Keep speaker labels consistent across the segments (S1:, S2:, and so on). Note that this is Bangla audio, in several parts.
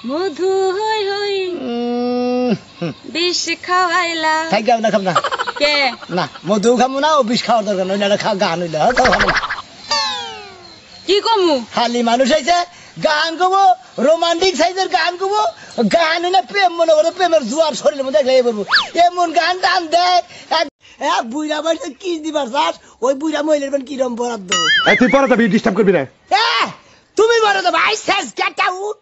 S1: মধু হই হই বিষ খাওয়াইলা
S2: খাই গাও না খাম না
S1: কে
S2: না মধু খামু না ও বিষ খাওয়ার দরকার নয় না খা গান হইলে খাবো না
S1: কি কমু
S2: খালি মানুষ আইছে গান গাবো রোমান্টিক সাইজের গান গাবো গান না প্রেম মনে করে প্রেমের জোয়ার শরীরের মধ্যে দেখলে বলবো এমন গান টান দেয় এক বুড়া বাড়িতে কি দিবার চাস ওই বুড়া মহিলার কিরম বরাদ্দ
S3: তুই পরে যাবি ডিস্টার্ব করবি না
S2: তুমি বলো তো ভাই শেষ গেট আউট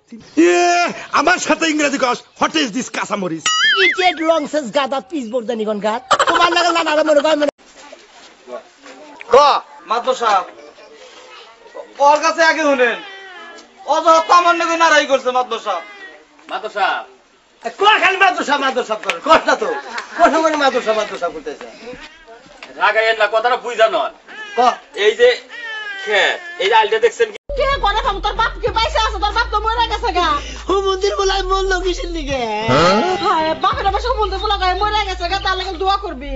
S3: আমার সাথে ইংরেজি কস হোয়াট ইজ দিস কাঁচামরিচ
S2: ইটেড লং সেন্স গাদা পিস বর্দানি কোন গাত তোমার লাগা না না মনে কয় মনে
S4: ক মাত্র সাহেব ওর কাছে আগে শুনেন অযথা তো আমার নাকি নারাই করছে মাত্র সাহেব
S2: কোন খালি মাদ্রাসা করে কষ্ট না তো কষ্ট করে মাদ্রাসা করতেছে
S5: রাগাইয়েন না কথাটা বুঝা নয়
S2: ক
S5: এই যে খেত এই যে আলটা দেখছেন
S1: কে করে খাম তোর বাপ কি পয়সা আছে তোর বাপ তো মরে গেছে গা
S2: ও মন্দির বলাই মন কিসের দিকে
S1: হ্যাঁ বাপের বাসা মন্দির বলা গায় মরে গেছে গা তার লাগি দোয়া করবি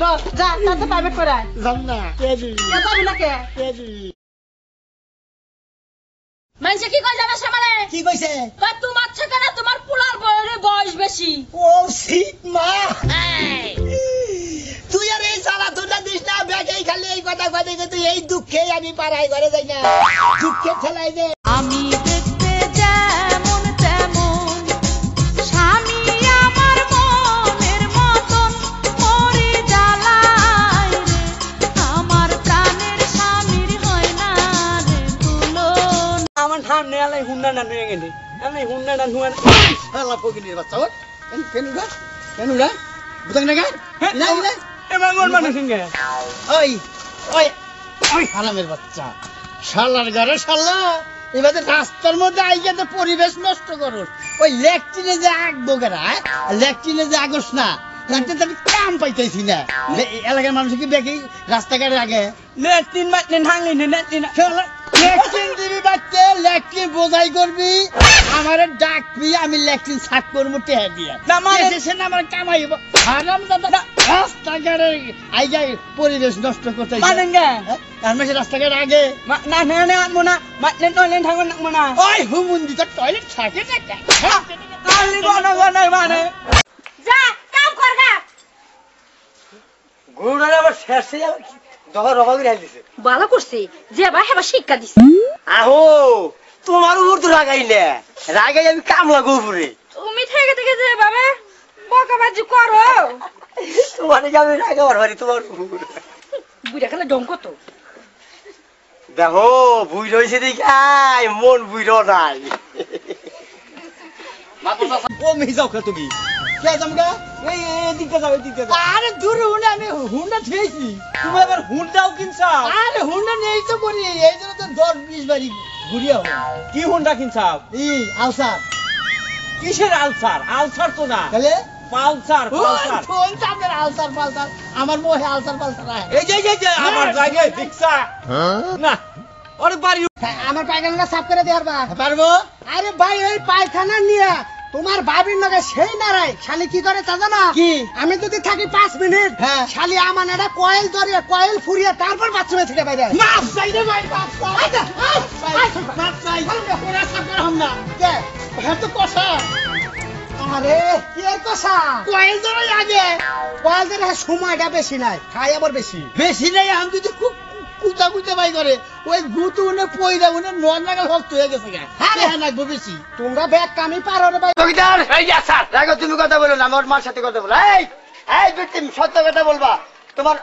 S1: দর যা তাতে প্রাইভেট করে আয়
S2: জান না কে দি
S1: কে যাবি না কে মানছে কি কই যাবে সামনে
S2: কি কইছে
S1: কই তোমার থেকে না তোমার পুলার বয়স বেশি
S2: ও সিট মা তুই আর এই সালা তোটা দিস না বেটাই খালি এই কথা কথা তুই এই দুঃখে আমি পাড়ায় ঘরে যাই না দুঃখে ঠেলাই দে
S1: আমি দেখতে যেমন তেমন স্বামী আমার মনের মতন মরে জ্বালায় রে আমার প্রাণের স্বামীর হয় না রে তুলনা
S2: আমার ঠান নেয়ালাই হুন্ডা না নিয়ে গেলি আমি হুন্ডা না নুয়া শালা পগিনির বাচ্চা ওই কেনুরা বুঝাই না গা না না এমন মানুষ সঙ্গে ওই ওই ওই হারামের বাচ্চা শালার ঘরে শালা এবারে রাস্তার মধ্যে আইগে তো পরিবেশ নষ্ট করস ওই লেকটিনে যে আগবো গেরা লেকটিনে যে আগস না লেকটিনে আমি কাম পাইতেছি না এলাকার মানুষ কি বেগে রাস্তাঘাটে আগে লেকটিন মাটলেন হাংলি লেকটিন লেকটিন দিবি বাচ্চা লেকটিন বোঝাই করবি আমারে ডাকবি আমি লেকটিন সাক করবো টেহা দিয়া না মানে সে না আমার কামাইব হারাম দাদা রাস্তাঘাটে আইগে পরিবেশ নষ্ট করতে মানেন না আর মেশে রাস্তাঘাটে আগে না না না মনা মাটলেন টয়লেট থাকবেন না মনা ওই হুমুন্দি তো টয়লেট থাকে না কালি গনা গনা মানে
S1: যা কাম কর গা
S2: গুড়ারে আবার শেষে যাবে দহা রবা করে আইছে
S1: ভালো করছি যে ভাই হেবা শিক্ষা দিছি
S2: আহো তোমার উপর তো রাগাইলে রাগাই আমি কাম লাগো উপরে
S1: তুমি থেকে থেকে যে বাবা বকাবাজি করো
S2: তোমার যাবে রাগাবার বাড়ি তোমার
S1: বুইরা খেলে ডং কত
S2: দেখো বুই রইছে দেখাই মন বুইরো নাই
S4: ও মিজাও খা তুমি কে জামগা এই এদিকে যাও এদিকে যাও
S2: আরে দূর হুন্ডা আমি হুন্ডা থেইছি
S4: তুমি আবার হুন্ডাও কিনছাও
S2: আরে হুন্ডা নেই তো করি এই জন্য তো 10-20 বাড়ি ঘুরিয়া
S4: কি হুন্ডা কিনছাও
S2: এই আলসার
S4: কিসের আলসার আলসার তো না
S2: তাহলে
S4: পালসার পালসার
S2: কোন চাঁদের আলসার পালসার আমার মোহে আলসার পালসার আয়
S4: এই যে আমার জায়গায় রিকশা না আরে বাড়ি
S2: আমার পায়খানাটা সাফ করে দেওয়ার পারবো আরে ভাই ওই পায়খানা নিয়ে তোমার ভাবির লগে সেই নারাই শালি কি করে তা জানা কি আমি যদি থাকি 5 মিনিট শালি আমার এটা কয়েল ধরে কয়েল ফুরিয়ে তারপর বাথরুমে থেকে বাইরে মাপ চাই রে ভাই মাপ চাই ওরা সাফ করে হম না কে হ্যাঁ তো কষা আরে কি কষা কয়েল ধরে আগে কয়েল ধরে সময়টা বেশি নাই খাই আবার বেশি নাই আমি যদি খুব কুতা কুতা বাই করে ওই গুতু উনে পয়রা উনে নন লাগাল হক হয়ে গেছে গা আরে হ্যাঁ না বেশি তোমরা ব্যাগ কামি পারো রে ভাই কবিতার এই যা স্যার রাগো তুমি কথা বলো না আমার মার সাথে কথা বলো এই বিটিম সত্য কথা বলবা তোমার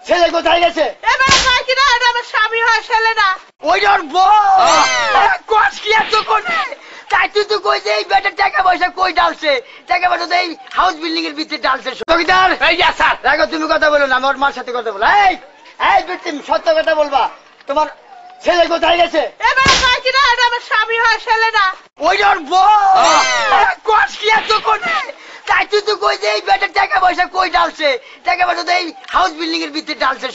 S2: ছেলে কোথায় গেছে
S1: এবারে কই কি না এটা আমার স্বামী হয় ছেলে না
S2: ওই ওর বউ কোচ কি এত কোনে তাই তুই তো কই যে এই বেটার টাকা পয়সা কই ডালছে টাকা পয়সা তো এই হাউস বিল্ডিং এর ভিতরে ডালছে কবিতার এই যা স্যার রাগো তুমি কথা বলো না আমার মার সাথে কথা বলো এই বিটিম সত্য কথা বলবা তোমার ছেলে কোথায় গেছে
S1: এবারে কই কি না এটা আমার স্বামী হয় ছেলে না
S2: ওই ওর বউ কোচ কি এত কোনে তাই তুই তো কই যে এই বেটার টাকা পয়সা কই ডালছে টাকা পয়সা তো এই হাউস বিল্ডিং এর ভিতরে ডালছে